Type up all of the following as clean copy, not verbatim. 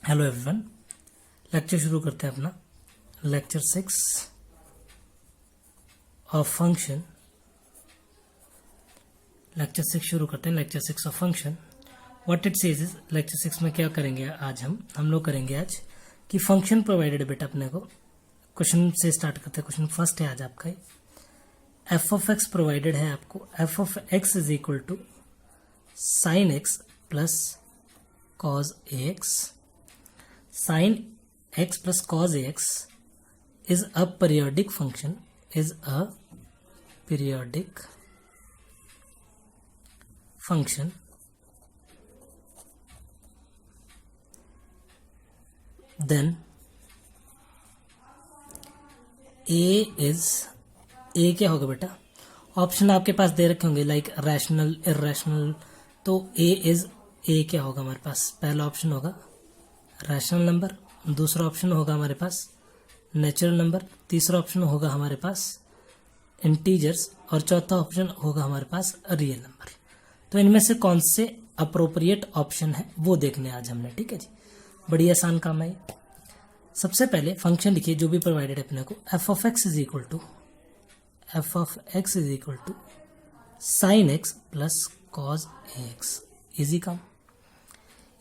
Hello everyone, lecture शुरू करते हैं अपना लेक्चर 6 ऑफ फंक्शन। लेक्चर 6 शुरू करते हैं। Lecture 6 of function what it says is, lecture 6 में क्या करेंगे आज हम लोग करेंगे आज कि फंक्शन प्रोवाइडेड बेटा अपने को क्वेश्चन से स्टार्ट करते हैं। क्वेश्चन फर्स्ट है आज आपका, एफ ऑफ एक्स प्रोवाइडेड है आपको। F of x is equal to sine x plus cos a x. Sin x plus cos ax is a periodic function, then a क्या होगा बेटा? ऑप्शन आपके पास दे रखे होंगे लाइक रैशनल, इरेशनल, तो a क्या होगा हमारे पास? पहला ऑप्शन होगा रैशनल नंबर, दूसरा ऑप्शन होगा हमारे पास नेचुरल नंबर, तीसरा ऑप्शन होगा हमारे पास इंटीजर्स और चौथा ऑप्शन होगा हमारे पास रियल नंबर। तो इनमें से कौन से अप्रोप्रिएट ऑप्शन है वो देखने आज हमने, ठीक है जी। बड़ी आसान काम है। सबसे पहले फंक्शन लिखिए जो भी प्रोवाइडेड है अपने को, f of x is equal to sine x plus cos a x. Easy काम।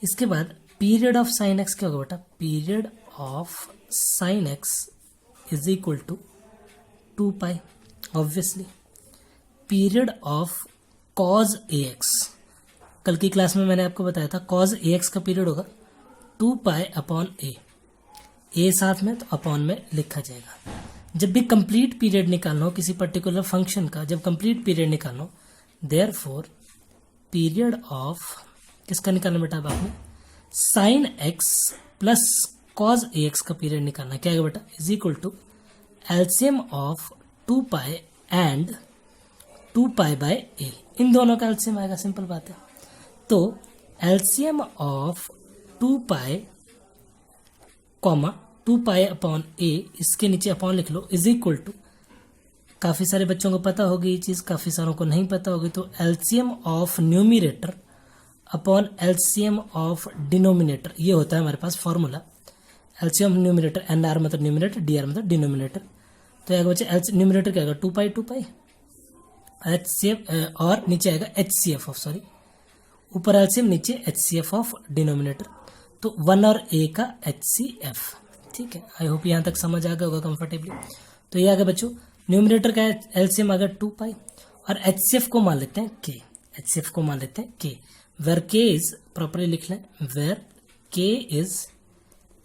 इसके बाद पीरियड ऑफ साइन एक्स क्या होगा बेटा? Period of sine x is equal to 2 pi. Obviously period of cos a x, कल की class में मैंने आपको बताया था कॉज ए एक्स का पीरियड होगा 2 पाई अपॉन ए साथ में तो अपॉन में लिखा जाएगा। जब भी कंप्लीट पीरियड निकालना हो किसी पर्टिकुलर फंक्शन का, जब कंप्लीट पीरियड निकालना हो, देयरफॉर पीरियड ऑफ किसका निकालना बेटा? अब आपने sine x plus cos a x का पीरियड निकालना क्या है बेटा? Is equal to LCM of 2 pi and 2 pi by a. इन दोनों का एलसीएम आएगा, सिंपल बात है। तो LCM of 2 pi comma 2 pi upon a, इसके नीचे अपॉन लिख लो, इज इक्वल टू, काफी सारे बच्चों को पता होगी ये चीज, काफी सारों को नहीं पता होगी, तो LCM of numerator upon LCM of denominator, ये होता है हमारे पास formula. LCM numerator, N R मतलब न्यूमिनेटर, डी आर मतलब डिनोमिनेटर। तो आएगा बच्चे न्यूमिनेटर क्या आएगा? 2 पाई एच सी एफ, और नीचे आएगा H C F of, sorry, ऊपर एलसीएम नीचे H C F of denominator, तो 1 और ए का एच सी एफ। ठीक है, आई होप यहाँ तक समझ आ गया होगा कंफर्टेबली। तो ये आ गया बच्चों, न्यूमिनेटर का एलसीएम आ गया 2 पाई और एच सी एफ को मान लेते हैं के, where k is, प्रॉपरली लिख लें, where k is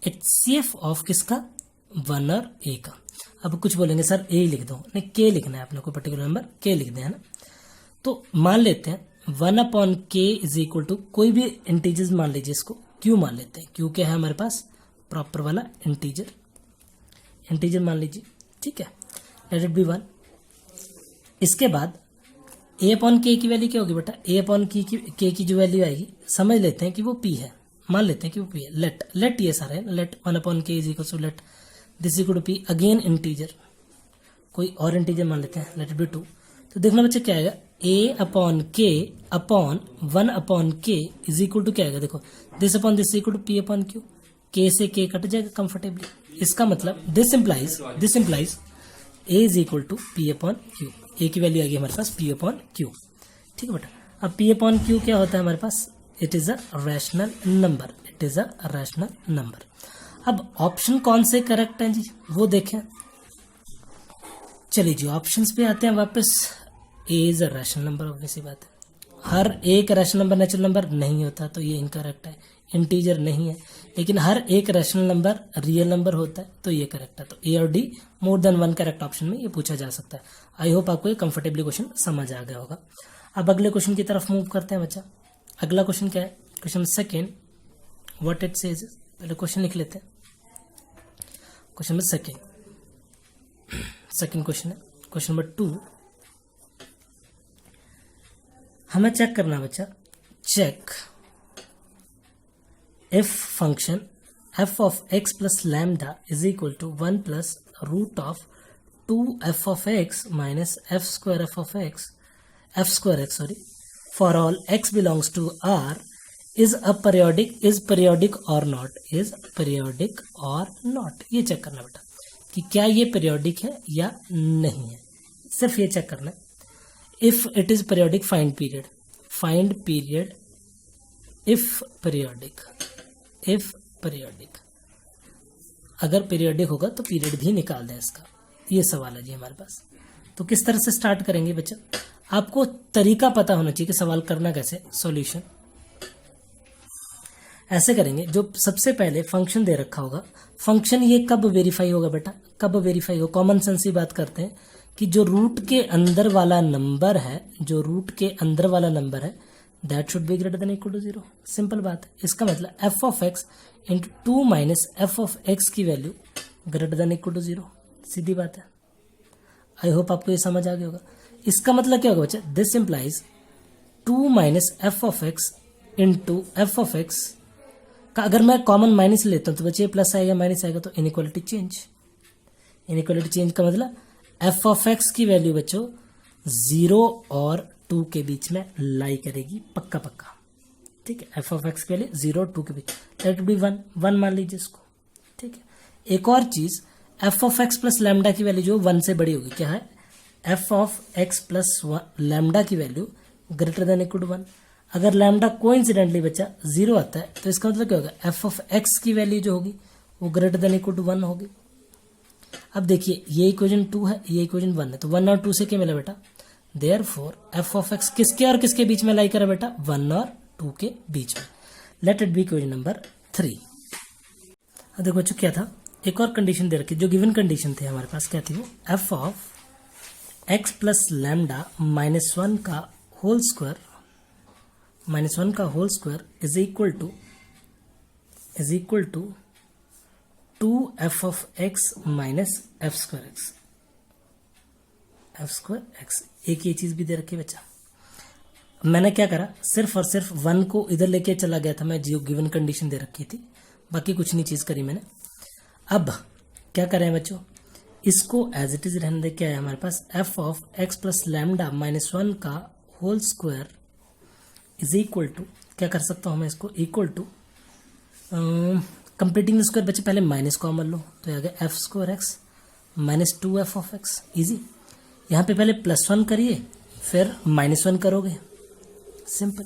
HCF of किसका? 1 और a का। अब कुछ बोलेंगे सर a लिख दो, नहीं k लिखना है अपने को, पर्टिकुलर नंबर k लिख दें, है ना। तो मान लेते हैं 1 upon k is equal to, कोई भी इंटीजर्स मान लीजिए, इसको q मान लेते हैं। q क्या है हमारे पास? प्रॉपर वाला इंटीजर मान लीजिए, ठीक है। Late it B 1। इसके बाद ए अपॉन के की वैल्यू क्या होगी बेटा? ए अपॉन के की जो वैल्यू आएगी, समझ लेते हैं कि वो पी है, मान लेते हैं कि वो पी है। लेट ये सारा है, let 1 upon k is equal to let this equal to p, again integer, कोई और इंटीजर मान लेते हैं, लेट इट बी 2। तो देखना बच्चे क्या आएगा? A upon k upon 1 upon k is equal to क्या आएगा? देखो, this upon this equal to p upon q, k से के कट जाएगा कंफर्टेबली। इसका मतलब this implies a is equal to p upon q. A की value आ गई हमारे पास पी अपॉन क्यू, ठीक है बेटा। अब पी अपॉन क्यू क्या होता है हमारे पास? It is a rational number. अब ऑप्शन कौन से करेक्ट हैं जी वो देखें। चलिए जी, ऑप्शंस पे आते हैं वापस। A is a rational number, obviously बात है। हर एक रैशनल नंबर नेचुरल नंबर नहीं होता, तो ये इनकरेक्ट है। इंटीजर नहीं है, लेकिन हर एक रैशनल नंबर रियल नंबर होता है, तो ये करेक्ट है। तो ए और D more than 1 correct option में ये पूछा जा सकता है। आई होप आपको ये कंफर्टेबली क्वेश्चन समझ आ गया होगा। अब अगले क्वेश्चन की तरफ मूव करते हैं बच्चा। अगला क्वेश्चन क्या है? Question second, what it says. पहले क्वेश्चन लिख लेते हैं। क्वेश्चन नंबर सेकेंड क्वेश्चन है। क्वेश्चन नंबर 2 हमें चेक करना बच्चा, check if function f of x plus lambda is equal to 1 plus root of 2 f of x minus f square f of x, f square x, sorry, for all x belongs to R is periodic और not, is periodic और not, ये check करना बेटा कि क्या ये periodic है या नहीं है, सिर्फ ये चेक करना है। If it is periodic find period if periodic, अगर पीरियोडिक होगा तो पीरियड भी निकाल दें इसका, ये सवाल है जी हमारे पास। तो किस तरह से स्टार्ट करेंगे बच्चा, आपको तरीका पता होना चाहिए कि सवाल करना कैसे। सॉल्यूशन ऐसे करेंगे, जो सबसे पहले फंक्शन दे रखा होगा, फंक्शन ये कब वेरीफाई होगा बेटा, कब वेरीफाई हो, कॉमन सेंस की बात करते हैं कि जो रूट के अंदर वाला नंबर है, that should be greater than equal to 0। Simple बात है। इसका मतलब f of x into 2 minus f of x की value greater than equal to 0, सीधी बात है। आई होप आपको ये समझ आ गया होगा। इसका मतलब क्या होगा बच्चा, this implies 2 minus f of x into F of x का अगर मैं कॉमन माइनस लेता हूं तो बच्चे प्लस आएगा माइनस आएगा, तो इनइक्वालिटी चेंज का मतलब एफ ऑफ एक्स की वैल्यू बच्चों 0 और 2 के बीच में लाई करेगी, पक्का, ठीक है। एफ ऑफ एक्स की वैल्यू 0 और 2 के बीच, लेट बी 1 मान लीजिए इसको, ठीक है। एक और चीज, f of x plus lambda की वैल्यू जो 1 से बड़ी होगी, क्या है, f of x plus lambda की value greater than equal to 1। अगर लैम्डा कोइंसिडेंटली बच्चा 0 आता है तो इसका मतलब क्या होगा, एफ ऑफ एक्स की वैल्यू जो होगी वो ग्रेटर देन इक्वल टू 1 होगी। अब देखिए ये इक्वेशन 2 है, ये इक्वेशन 1 है, तो 1 और 2 से क्या मिला बेटा, देयरफॉर एफ ऑफ एक्स किसके और किसके बीच में लाई करा बेटा, 1 और 2 के बीच में। Late it be equation number 3। अब देखो बच्चों क्या था, एक और कंडीशन दे रखी, जो गिवन कंडीशन थे हमारे पास, क्या थी वो, f of x plus lambda minus 1 का whole square is equal to 2f of x minus f square x. एक ये चीज भी दे रखी बच्चा, मैंने क्या करा, सिर्फ और सिर्फ 1 को इधर लेके चला गया था मैं, जो गिवन कंडीशन दे रखी थी, बाकी कुछ नहीं चीज करी मैंने। अब क्या करें बच्चों, इसको एज इट इज रहने दे, क्या है हमारे पास, f of x plus lambda minus 1 का whole square is equal to, क्या कर सकता हूं मैं इसको, इक्वल टू कंप्लीटिंग स्क्वायर बच्चे पहले माइनस कॉमन लो, तो आ गया F square x minus 2f of x, easy. यहाँ पे पहले +1 करिए फिर -1 करोगे, सिंपल।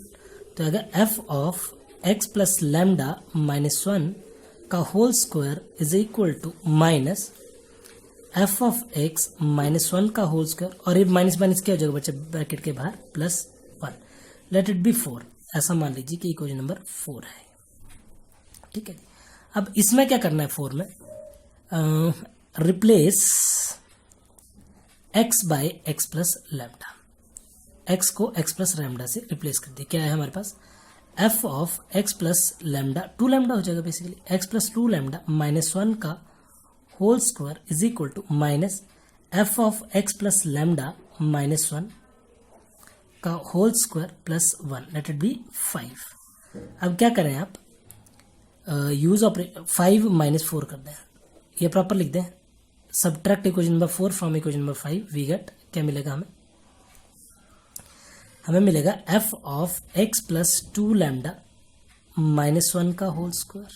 तो आ गया f of x plus lambda minus 1 का whole square is equal to minus f of x minus 1 का होल स्क्वायर, और ये माइनस माइनस क्या हो जाएगा बच्चे ब्रैकेट के बाहर +1, लेट इट बी 4, ऐसा मान लीजिए कि इक्वेशन नंबर 4 है, ठीक है। अब इसमें क्या करना है, 4 में replace x by x plus lambda, x को x प्लस लैम्डा से रिप्लेस कर दिया। क्या है हमारे पास, f of x plus lambda, 2 lambda हो जाएगा basically, x plus 2 lambda minus 1 का whole square is equal to minus f of x plus lambda minus 1 का whole square plus 1, let it be 5। अब क्या करें आप, यूज ऑपरेटर 5 माइनस 4 कर दें, ये प्रॉपर लिख दें, subtract equation number 4 from equation number 5, we get, क्या मिलेगा हमें मिलेगा f of x plus 2 lambda minus 1 का whole square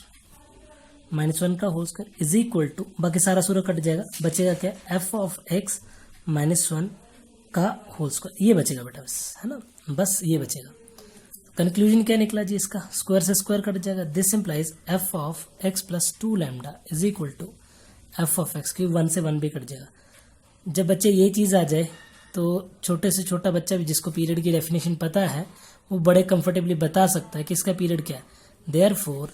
is equal to, बाकी सारा सूरा कट जाएगा, बचेगा क्या, एफ ऑफ एक्स माइनस 1 का होल स्क्वायर, ये बचेगा बेटा बस, है ना, बस ये बचेगा। कंक्लूजन क्या निकला जी इसका, स्क्वायर से स्क्वायर कट जाएगा, this implies f of x plus 2 lambda is equal to f of x की 1 से 1 भी कट जाएगा। जब बच्चे ये चीज़ आ जाए तो छोटे से छोटा बच्चा भी जिसको पीरियड की डेफिनेशन पता है वो बड़े कंफर्टेबली बता सकता है कि इसका पीरियड क्या है। Therefore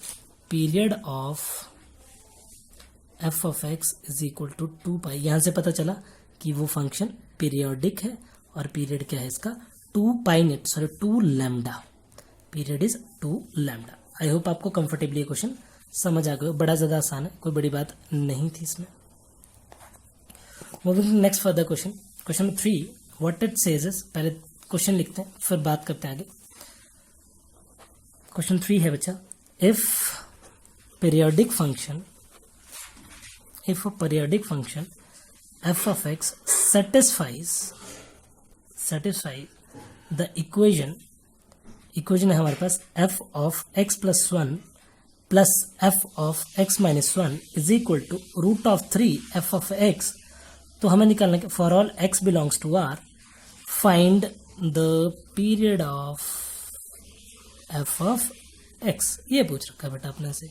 period of f of x is equal to 2 यहाँ से पता चला कि वो फंक्शन पीरियोडिक है, और पीरियड क्या है इसका, 2 lambda, period is 2 lambda. I hope आपको कंफर्टेबली क्वेश्चन समझ आ गया, बड़ा ज़्यादा आसान है, कोई बड़ी बात नहीं थी इसमें। Moving next further question, question number 3, what it says is, पहले क्वेश्चन लिखते हैं फिर बात करते हैं आगे। क्वेश्चन 3 है बच्चा, if periodic function f of x satisfies the equation equation है हमारे पास f of x plus one plus f of x minus one is equal to root of three f of x. तो हमें निकालना है for all x belongs to R find the period of f of x. ये पूछ रखा है बेटा अपने से,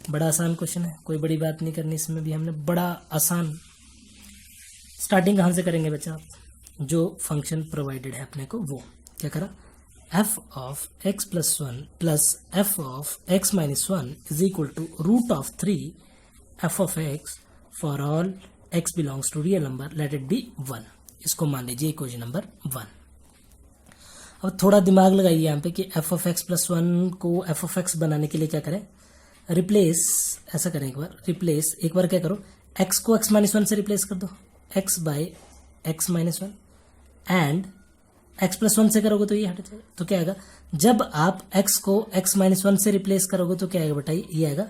बड़ा आसान क्वेश्चन है, कोई बड़ी बात नहीं करनी इसमें भी हमने, बड़ा आसान। स्टार्टिंग कहाँ से करेंगे बच्चा, जो फंक्शन प्रोवाइडेड है अपने को वो क्या करा, f of x plus one plus f of x minus one is equal to root of three f of x for all x belongs to real number let it be one. इसको मान लीजिए equation number one. अब थोड़ा दिमाग लगाइए यहाँ पे कि F of x plus one को एफ ऑफ एक्स बनाने के लिए क्या करें, रिप्लेस, ऐसा करें एक बार, रिप्लेस एक बार क्या करो, एक्स को एक्स माइनस वन से रिप्लेस कर दो, x by x minus one, and x plus one से करोगे तो ये हट जाएगा। तो क्या आएगा, जब आप एक्स को एक्स माइनस वन से रिप्लेस करोगे तो क्या आएगा बताइए, ये आएगा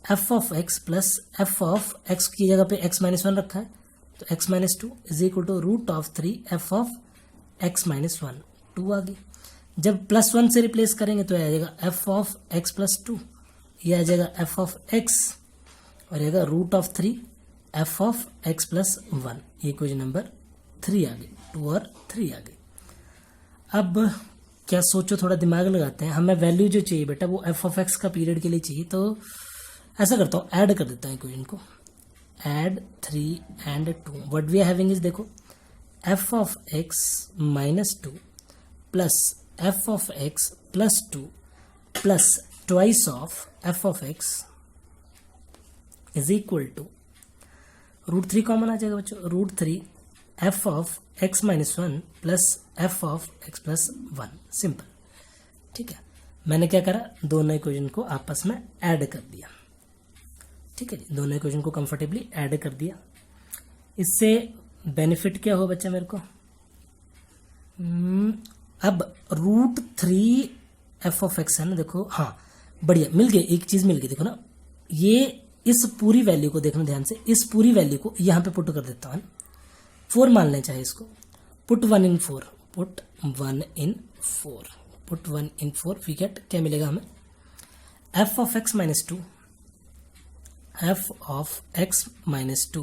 f of x plus f of x की जगह पे एक्स माइनस वन रखा है तो x minus two is equal to root of three f of x minus one, two आ गई। जब प्लस वन से रिप्लेस करेंगे तो आ जाएगा f of x plus two, ये आ जाएगा एफ ऑफ एक्स और आएगा root of three f of x plus one. ये क्वेश्चन नंबर थ्री आ गई, टू और थ्री आ गई। अब क्या सोचो, थोड़ा दिमाग लगाते हैं, हमें वैल्यू जो चाहिए बेटा वो एफ ऑफ एक्स का पीरियड के लिए चाहिए। तो ऐसा करता हूँ, ऐड कर देता हूँ इक्वेशन को, add three and two, what we are having is देखो f of x minus two plus f of x plus two plus twice of f of x is equal to root three common आ जाएगा बच्चों, root three f of x minus one plus f of x plus one, simple. ठीक है, मैंने क्या करा, दोनों equation को आपस में ऐड कर दिया। ठीक है जी, दोनों इक्वेशन को कंफर्टेबली ऐड कर दिया। इससे बेनिफिट क्या हो बच्चा मेरे को, अब root three f of x है ना, देखो हाँ बढ़िया मिल गई, एक चीज मिल गई, देखो ना, ये इस पूरी वैल्यू को देखना ध्यान से, इस पूरी वैल्यू को यहां पे पुट कर देता हूं, फोर मान लें चाहे इसको, put one in four, put one in four, put one in four, we get क्या मिलेगा हमें, f of x minus two, f of x minus two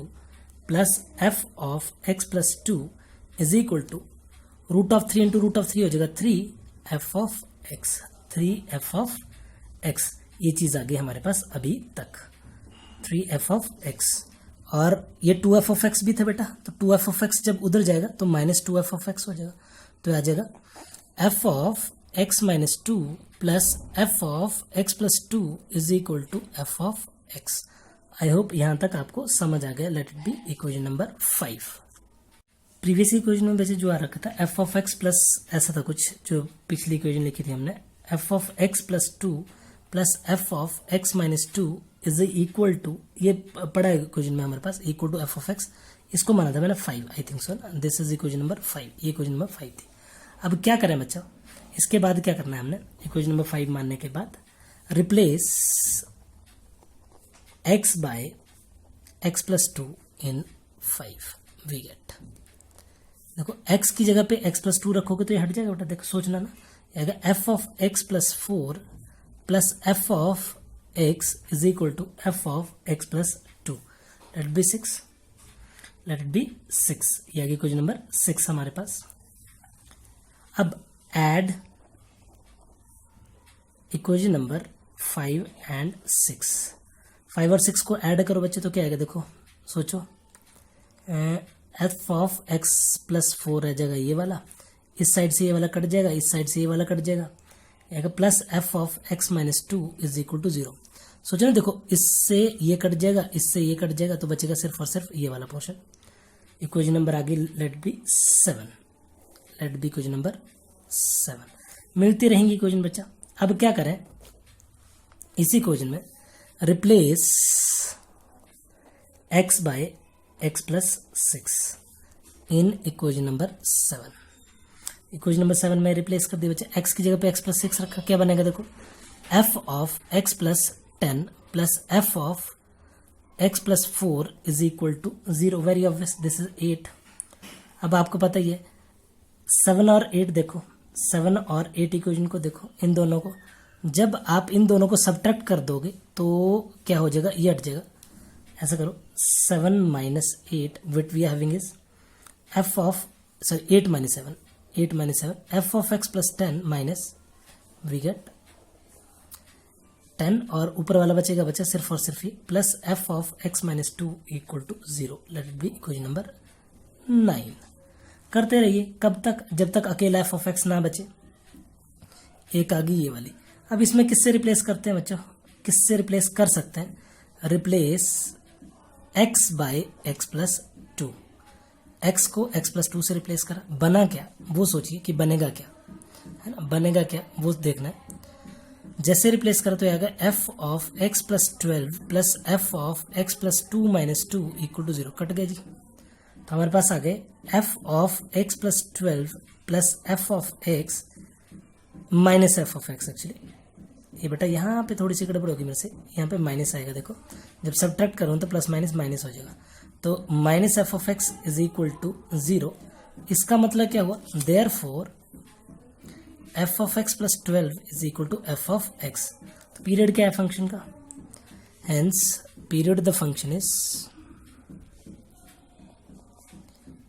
plus f of x plus two is equal to root of three into root of three हो जाएगा three f of x, three f of x, ये चीज आ गई हमारे पास अभी तक, three f of x. और ये टू एफ ऑफ एक्स भी था बेटा, तो टू एफ ऑफ एक्स जब उधर जाएगा तो minus two f of x हो जाएगा, तो आ जाएगा f of x minus two plus f of x plus two is equal to f of x. I hope यहां तक आपको समझ आ गया। Let it be equation number 5। Previous equation में वैसे जो आ रखा था एफ ऑफ एक्स प्लस, ऐसा था कुछ जो पिछली इक्वेशन लिखी थी हमने, f of x plus two plus f of x minus two is equal to, ये पड़ा है इक्वेशन में हमारे पास, equal to f of x, इसको माना था मैंने 5, I think so, this is equation number 5, ये इक्वेशन नंबर 5 थी। अब क्या करें बच्चा, इसके बाद क्या करना है हमने, इक्वेशन नंबर 5 मानने के बाद replace x by x plus 2 in 5, we get, देखो x की जगह पे x plus 2 रखोगे तो ये हट जाएगा बेटा, देखो सोचना ना, ये आएगा f of x plus 4 plus f of x is equal to f of x plus 2, let it be 6, let it be 6, ये आगे क्वेश्चन नंबर 6 हमारे पास। अब ऐड इक्वेशन नंबर 5 एंड 6, 5 और 6 को ऐड करो बच्चे तो क्या आएगा, देखो सोचो, एफ ऑफ एक्स प्लस 4 रह जाएगा ये वाला, इस साइड से ये वाला कट जाएगा, इस साइड से ये वाला कट जाएगा, आएगा plus f of x minus two is equal to 0। सोचो ना, देखो इससे ये कट जाएगा, इससे ये कट जाएगा, तो बचेगा सिर्फ और सिर्फ ये वाला पोर्शन। इक्वेशन नंबर आगे let be 7, let be equation number 7, मिलती रहेंगी इक्वेशन बच्चा। अब क्या करें, इसी इक्वेशन में replace x by x plus 6 in equation number 7, equation number 7 में रिप्लेस कर दिया बच्चे, x की जगह पे x plus 6 रखा, क्या बनेगा देखो, f of x plus 10 plus f of x plus 4 is equal to 0, very obvious, this is 8। अब आपको पता ही है 7 और 8, देखो 7 और 8 इक्वेशन को देखो, इन दोनों को जब आप इन दोनों को सब्ट्रैक्ट कर दोगे तो क्या हो जाएगा, ये हट जाएगा। ऐसा करो 7 minus 8 with we having is f of 8 minus 7 f of x plus 10 minus we get 10 और ऊपर वाला बचेगा सिर्फ और सिर्फ ये plus f of x minus 2 equal to 0। Let it be equation number 9। करते रहिए कब तक, जब तक अकेला एफ ऑफ एक्स ना बचे। एक आ गई ये वाली। अब इसमें किससे रिप्लेस करते हैं बच्चों, किससे रिप्लेस कर सकते हैं, replace x by x plus 2। X को x प्लस 2 से रिप्लेस करा, बना क्या वो सोचिए कि बनेगा क्या, है ना, बनेगा क्या वो देखना है। जैसे रिप्लेस करा तो आएगा f of x plus 12 plus f of x plus 2 minus 2 equal to 0। Cut गए जी। तो हमारे पास आ गए f of x plus 12 plus f of x minus f of x. Actually ये बेटा यहाँ पे थोड़ी सी गड़बड़ होगी मेरे से, यहाँ पे माइनस आएगा, देखो जब सब्ट्रैक्ट करूँ तो प्लस माइनस माइनस हो जाएगा। तो minus f of x is equal to 0। इसका मतलब क्या हुआ, therefore f of x plus 12 is equal to f of x. तो पीरियड क्या है फंक्शन का, hence period the function is,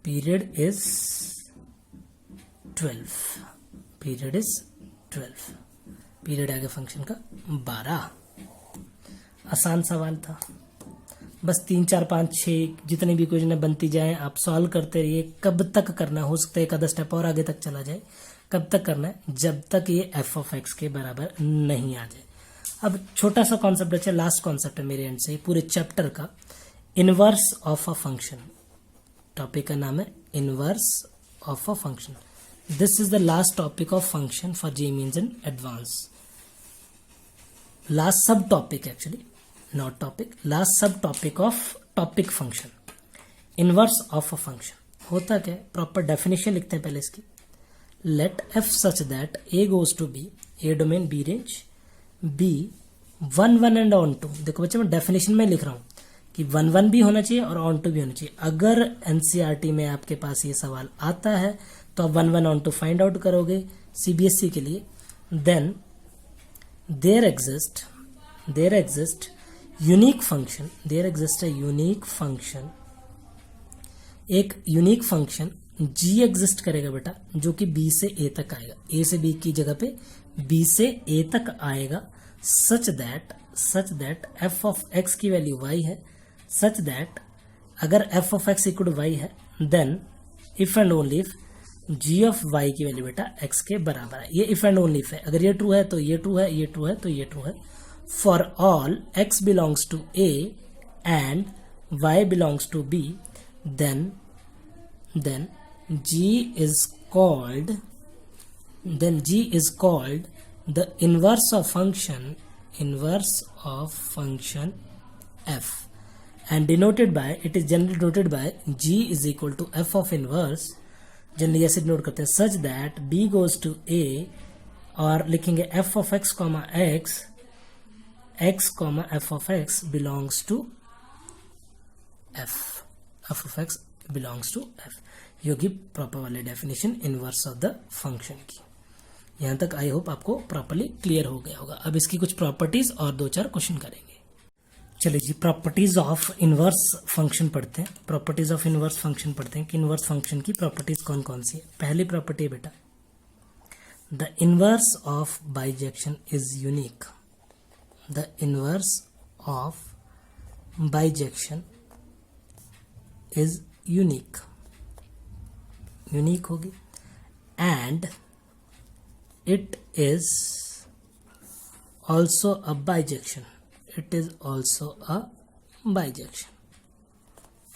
period is 12, period is 12, period आ गया फंक्शन का 12। आसान सवाल था, बस 3 4 5 6 जितनी भी इक्वेशन बनती जाए आप सॉल्व करते रहिए। कब तक करना, हो सकता है एक आधा स्टेप और आगे तक चला जाए। कब तक करना है, जब तक ये एफ ऑफ एक्स के बराबर नहीं आ जाए। अब छोटा सा कॉन्सेप्ट बचा, लास्ट कॉन्सेप्ट है मेरे एंड से पूरे चैप्टर का, inverse of a function. Topic का नाम है inverse of a function. This is the last topic of function for J means in advance. Last sub topic actually, not topic, last sub topic of topic function. Inverse of a function होता क्या है, proper definition लिखते हैं पहले इसकी। Let f such that a goes to b, a domain b range, b 1 1 and on to. देखो बच्चे मैं डेफिनेशन में लिख रहा हूं कि 1 1 भी होना चाहिए और ऑन टू भी होना चाहिए। अगर एनसीईआरटी में आपके पास ये सवाल आता है तो आप 1 1 ऑन टू फाइंड आउट करोगे सीबीएसई के लिए। Then there exist unique function, there exist a unique function, एक यूनिक फंक्शन g एग्जिस्ट करेगा बेटा, जो कि b से a तक आएगा, a से b की जगह पे b से a तक आएगा, such that f of x की वैल्यू y है, सच दैट अगर f of x equal to y है then if and only if g of y की वैल्यू बेटा x के बराबर है। ये इफ एंड ओनली इफ है, अगर ये ट्रू है तो ये ट्रू है, ये ट्रू है तो ये ट्रू है। For all x belongs to a and y belongs to b, then g is called the inverse of function f, and denoted by, it is generally denoted by g is equal to f of inverse, generally ऐसे denote करते हैं, such that b goes to a, और लिखेंगे f of x comma x comma f of x belongs to f of x belongs to f। ये होगी proper वाली definition inverse of the function की। यहां तक आई होप आपको properly clear हो गया होगा। अब इसकी कुछ प्रॉपर्टीज और 2-4 क्वेश्चन करेंगे। चलिए जी, प्रॉपर्टीज ऑफ इनवर्स फंक्शन पढ़ते हैं। प्रॉपर्टीज ऑफ इनवर्स फंक्शन पढ़ते हैं कि इनवर्स फंक्शन की प्रॉपर्टीज कौन कौन सी है। पहली प्रॉपर्टी है बेटा, the inverse of bijection is unique. The inverse of bijection is unique होगी, and it is also a bijection,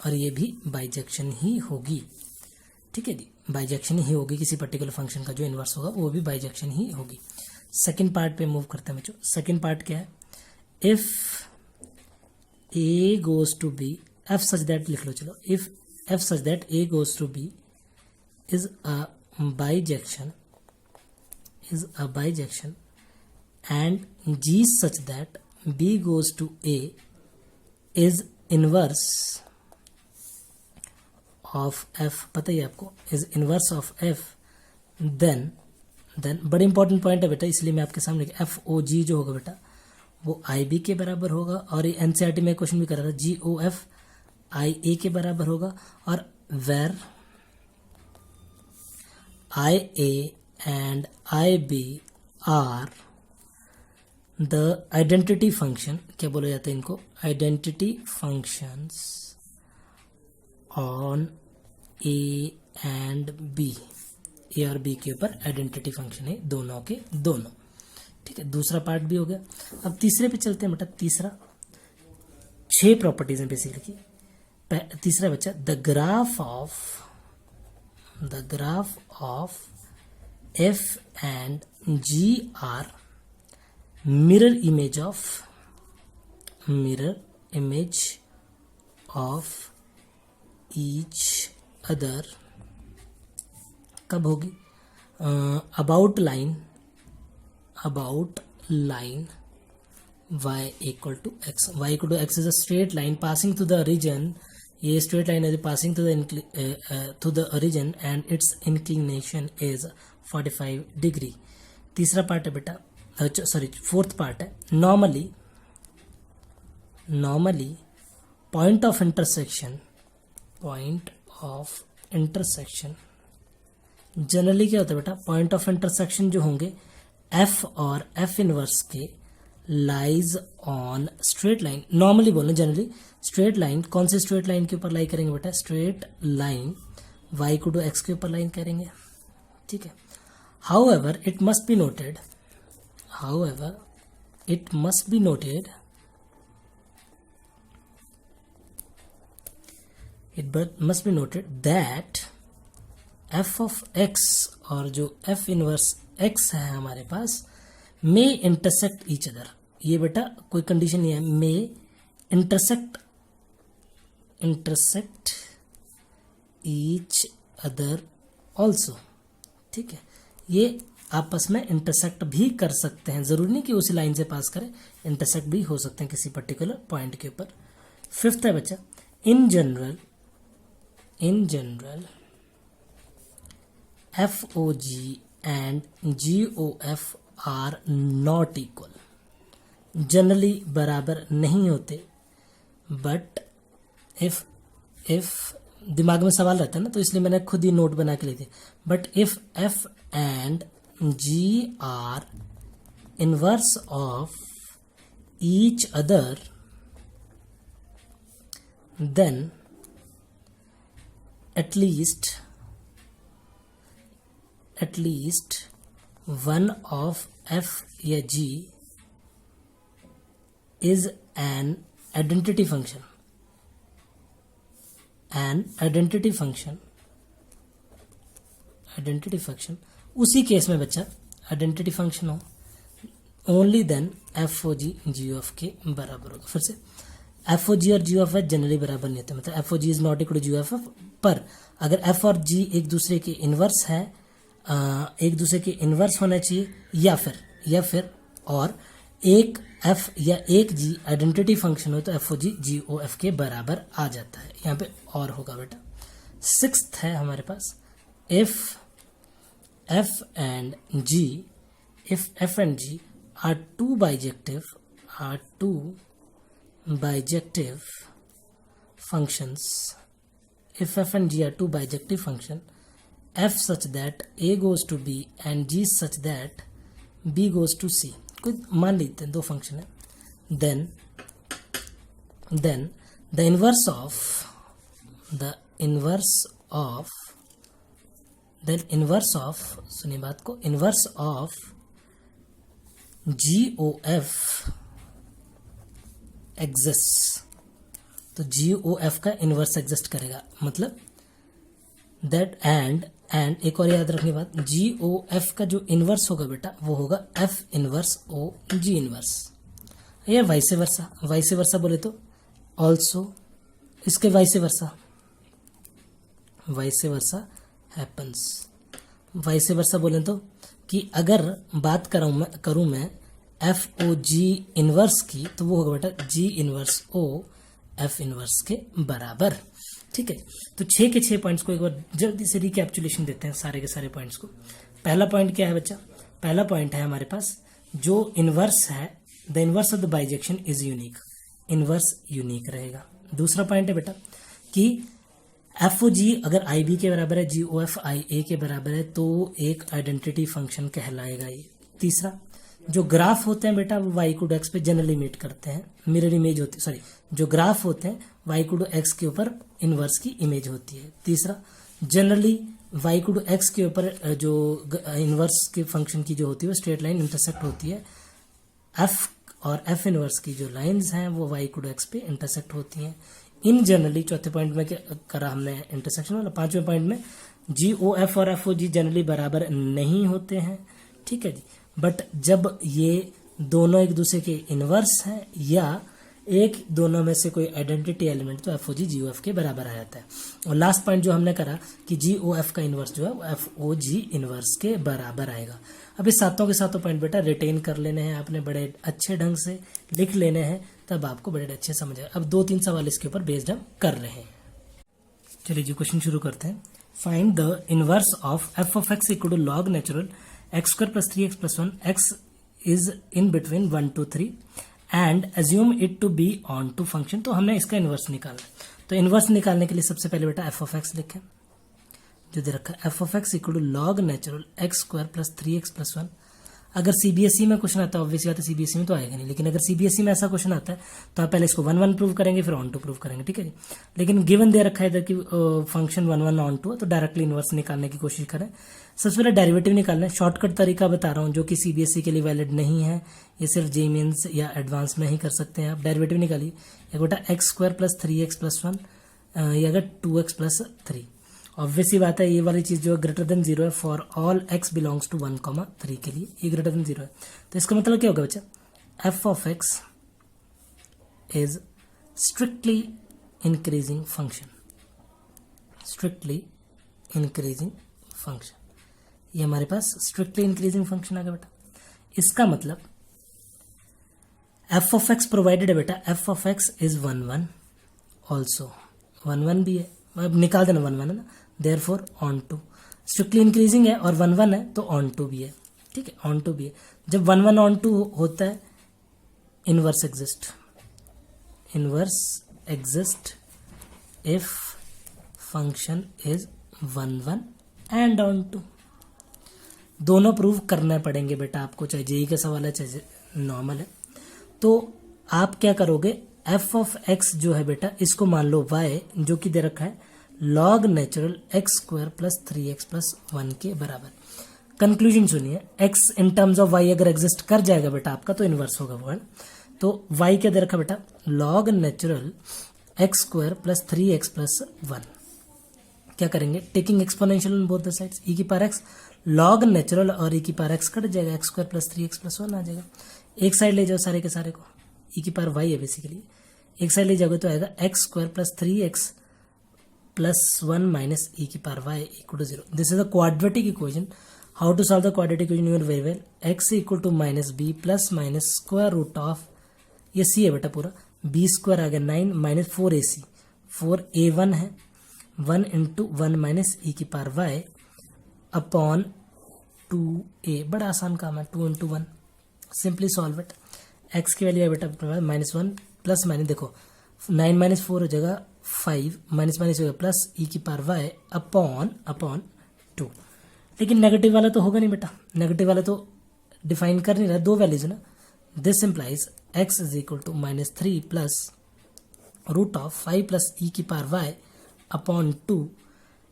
और ये भी बाइजेक्शन ही होगी। ठीक है जी, बाइजेक्शन ही होगी, किसी पर्टिकुलर फंक्शन का जो इनवर्स होगा वो भी बाइजेक्शन ही होगी। सेकंड पार्ट पे मूव करते हैं बच्चों। सेकंड पार्ट क्या है, if a goes to b, f such that लिख लो, चलो, if f such that a goes to b is a bijection and g such that b goes to a is inverse of f, पता ही आपको, is inverse of f, then then बड़ा important point है बेटा, इसलिए मैं आपके सामने F O जी जो होगा बेटा वो आई बी के बराबर होगा, और ये एनसीईआरटी में क्वेश्चन भी करा था, जी ओ एफ आई ए के बराबर होगा, और where I a and I b are the identity function, क्या बोला जाता है इनको, identity functions on a and b, a और बी के ऊपर आइडेंटिटी फंक्शन है दोनों के दोनों। ठीक है, दूसरा पार्ट भी हो गया। अब तीसरे पे चलते हैं बेटा। तीसरा 6 प्रॉपर्टीज हैं बेसिकली। तीसरा बच्चा the graph of f and g are mirror image of each other कब होगी, about line y equal to x, y equal to x is a straight line passing through the origin, ये straight line is passing to the origin and its inclination is 45 degree। तीसरा part है बेटा, sorry fourth part है, normally point of intersection generally क्या होता है बेटा, point of intersection जो होंगे f और f इनवर्स के lies on straight line. Normally बोलना, जनरली स्ट्रेट लाइन, कौन से स्ट्रेट लाइन के ऊपर लाई करेंगे बेटा, स्ट्रेट लाइन y को x के ऊपर लाइन करेंगे। ठीक है, however it must be noted that f of x और जो f इनवर्स x है हमारे पास मे इंटरसेक्ट ईच अदर। ये बेटा कोई कंडीशन नहीं है, मे इंटरसेक्ट ईच अदर ऑल्सो। ठीक है, ये आपस में इंटरसेक्ट भी कर सकते हैं, जरूरी नहीं कि उसी लाइन से पास करें, इंटरसेक्ट भी हो सकते हैं किसी पर्टिकुलर पॉइंट के ऊपर। फिफ्थ है बच्चा, in general FOG and GOF are not equal, generally बराबर नहीं होते, बट इफ दिमाग में सवाल रहता है ना, तो इसलिए मैंने खुद ही नोट बना के ली थी, but if F and G are inverse of each other, then at least one of F या G is an identity function, उसी केस में बच्चा आइडेंटिटी फंक्शन हो, ओनली देन FOG GOF के बराबर होगा। फिर से FOG और GOF जनरली बराबर नहीं होते, मतलब FOG is not equal to GOF, पर अगर F और G एक दूसरे के इनवर्स है, एक दूसरे के इनवर्स होना चाहिए, या फिर और एक F या एक G आइडेंटिटी फंक्शन हो तो FOG GOF के बराबर आ जाता है। यहाँ पे और होगा बेटा। सिक्स्थ है हमारे पास, if F and G are two bijective functions, if F and G are two bijective function, F such that A goes to B and G such that B goes to C, कोई मान लेते हैं दो function है, then the inverse of सुनिए बात को, inverse of GOF exist, तो GOF का इनवर्स एग्जिस्ट करेगा, मतलब दैट एंड एक और याद रखने बात, GOF का जो इनवर्स होगा बेटा वो होगा F inverse O G inverse, या वाइस वर्सा बोले तो ऑल्सो इसके vice versa happens. Vice versa बोले तो कि अगर बात करूं मैं FOG इनवर्स की, तो वो होगा बेटा G inverse O F inverse के बराबर। ठीक है, तो 6 के 6 पॉइंट्स को एक बार जल्दी से रिकैप्चुलेशन देते हैं सारे के सारे पॉइंट्स को। पहला पॉइंट क्या है बच्चा, पहला पॉइंट है हमारे पास जो इनवर्स है, the inverse of the bijection is unique, inverse unique रहेगा। दूसरा पॉइंट है बेटा कि एफ ओ जी अगर आई बी के बराबर है, जी ओ एफ आई ए के बराबर है, तो एक आइडेंटिटी फंक्शन कहलाएगा ये। तीसरा, जो ग्राफ होते हैं बेटा वो वाई टू एक्स पे जनरली मीट करते हैं, मिरर इमेज होती है, सॉरी जो ग्राफ होते हैं वाई टू एक्स के ऊपर इनवर्स की इमेज होती है। तीसरा, जनरली वाई टू एक्स के ऊपर जो इनवर्स के फंक्शन की जो होती है वो स्ट्रेट लाइन इंटरसेक्ट होती है। एफ और एफ इनवर्स की जो लाइंस हैं वो वाई टू एक्स पे इंटरसेक्ट होती हैं। इन जनरली चौथे पॉइंट में क्या करा हमने इंटरसेक्शन वाला। पांचवें पॉइंट में जी ओ एफ और एफ ओ जी जनरली बराबर नहीं होते हैं, ठीक है जी। बट जब ये दोनों एक दूसरे के इनवर्स हैं या एक दोनों में से कोई आइडेंटिटी एलिमेंट तो एफ ओ जी ओ एफ के बराबर आ जाता है। और लास्ट पॉइंट जो हमने करा कि जी ओ एफ का इनवर्स जो है वो एफ ओ जी इनवर्स के बराबर आएगा। अब इस सातों के सातों पॉइंट बेटा रिटेन कर लेने हैं आपने, बड़े अच्छे ढंग से लिख लेने हैं, तब आपको बड़े अच्छे समझ आए। अब 2-3 सवाल इसके ऊपर बेस्ड हम कर रहे हैं। चलिए जी क्वेश्चन शुरू करते हैं। Find the inverse of f of x equal to log natural x square plus 3x plus 1, x is in between 1 to 3 and assume it to be onto function. तो हमने इसका इनवर्स निकालना है। तो inverse निकालने के लिए सबसे पहले बेटा एफ ऑफ एक्स लिखें, जो दे रखा है f of x equal to log natural x square plus 3x plus 1। अगर सीबीएसई में क्वेश्चन आता है, ऑब्वियसली बात है सीबीएसई में तो आएगा नहीं, लेकिन अगर सीबीएसई में ऐसा क्वेश्चन आता है तो आप पहले इसको 1-1 प्रूव करेंगे फिर ऑन टू प्रूव करेंगे, ठीक है जी। लेकिन गिवन दे रखा है इधर कि फंक्शन 1-1 ऑन टू है, तो डायरेक्टली इनवर्स निकालने की कोशिश करें। सबसे पहले डेरिवेटिव निकालना है। शॉर्टकट तरीका बता रहा हूँ जो कि सीबीएसई के लिए वैलिड नहीं है, ये सिर्फ जे मीन्स या एडवांस में ही कर सकते हैं आप। डेरिवेटिव निकालिए, एक बेटा x square plus 3x plus 1 या अगर 2x प्लस 3। ऑब्वियसली बात है ये वाली चीज जो है ग्रेटर देन 0 है for all x belongs to 1,3 के लिए, ये ग्रेटर देन 0 है। तो इसका मतलब क्या होगा बच्चा, f of x is strictly increasing function, strictly increasing function. ये हमारे पास स्ट्रिक्टली इंक्रीजिंग फंक्शन आ गया बेटा। इसका मतलब f ऑफ x प्रोवाइडेड है बेटा, f of x is 1-1 also, 1-1 भी है, अब निकाल देना 1-1 है ना, therefore onto. Strictly increasing है और 1-1 है तो ऑन टू भी है, ठीक है, ऑन टू भी है। जब 1-1 ऑन टू होता है inverse exist, inverse exist if function is 1-1 and onto. दोनों प्रूव करने पड़ेंगे बेटा आपको, चाहे जेई का सवाल है चाहे नॉर्मल है। तो आप क्या करोगे, एफ ऑफ एक्स जो है बेटा इसको मान लो y जो कि दे रखा है log natural x square plus 3x plus 1 के बराबर। कंक्लूजन सुनिए, x in terms of y अगर एग्जिस्ट कर जाएगा बेटा आपका तो इनवर्स होगा वो, तो y क्या दे रखा बेटा log natural x square plus 3x plus 1। क्या करेंगे, taking exponential on both the sides, e की पावर x लॉग नेचुरल और e की पावर x कट जाएगा, x square plus 3x plus 1 आ जाएगा। एक साइड ले जाओ सारे के सारे को, e की पावर y है बेसिकली, एक साइड ले जाओगे तो आएगा x square plus 3x plus 1 minus e की power y equal to 0। This is a quadratic equation. How to solve the quadratic equation, you know very well, x equal to minus b plus minus square root of, ये c है बेटा पूरा, b square आ गया 9 minus 4ac, 4a1 है 1 into 1 minus e की power y upon 2a। बड़ा आसान काम है, 2 into 1, simply solve it. x की वैल्यू है बेटा माइनस 1 प्लस माइनस, देखो 9 माइनस 4 हो जाएगा 5, माइनस माइनस हो गया प्लस e की पावर y अपॉन 2। लेकिन नेगेटिव वाला तो होगा नहीं बेटा, नेगेटिव वाला तो डिफाइन कर नहीं रहा, दो वैल्यूज है ना। This implies x is equal to minus 3 plus root of 5 plus e की पावर y अपॉन 2,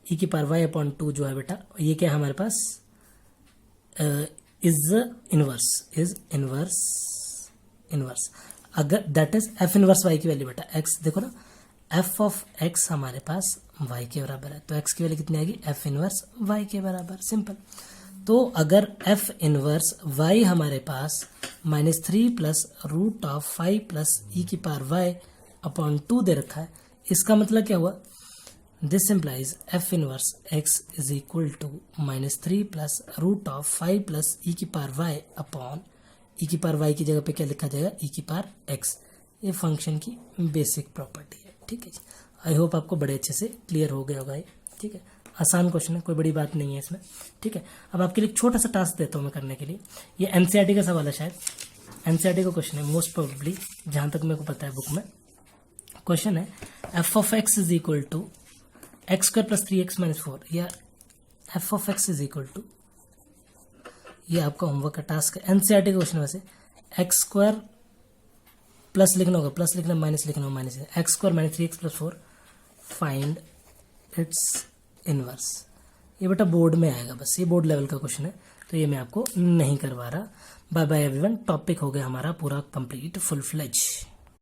e की पावर y अपॉन 2 जो है बेटा ये क्या है हमारे पास, इज इनवर्स। अगर that is f inverse y की वैल्यू बेटा, x देखो ना f ऑफ x हमारे पास y के बराबर है, तो x की वैल्यू कितनी आएगी, f इनवर्स y के बराबर, सिंपल। तो अगर f इनवर्स y हमारे पास -3 plus root of 5 plus e की पावर y अपॉन 2 दे रखा है, इसका मतलब क्या हुआ, this implies f inverse x is equal to -3 plus root of 5 plus e की पावर y अपॉन e की पावर y की जगह पे क्या लिखा जाएगा, e की पावर x। ये फंक्शन की बेसिक प्रॉपर्टी है, ठीक है जी। आई होप आपको बड़े अच्छे से क्लियर हो गया होगा ये, ठीक है। आसान क्वेश्चन है, कोई बड़ी बात नहीं है इसमें, ठीक है। अब आपके लिए एक छोटा सा टास्क देता हूँ मैं करने के लिए। ये एनसीईआरटी का सवाल है, शायद एनसीईआरटी का क्वेश्चन है मोस्ट प्रोबेबली, जहाँ तक मेरे को पता है बुक में। क्वेश्चन है f of x is equal to x square plus 3x minus 4, या f of x is equal to, ये आपका होमवर्क का टास्क है, एनसीईआरटी का क्वेश्चन। वैसे एक्स स्क्वायर प्लस लिखना होगा, प्लस लिखना, माइनस लिखना होगा, minus, x square minus 3x plus 4 find its inverse. ये बेटा बोर्ड में आएगा, बस ये बोर्ड लेवल का क्वेश्चन है, तो ये मैं आपको नहीं करवा रहा। बाय बाय एवरीवन, टॉपिक हो गया हमारा पूरा कंप्लीट, फुल फ्लेज।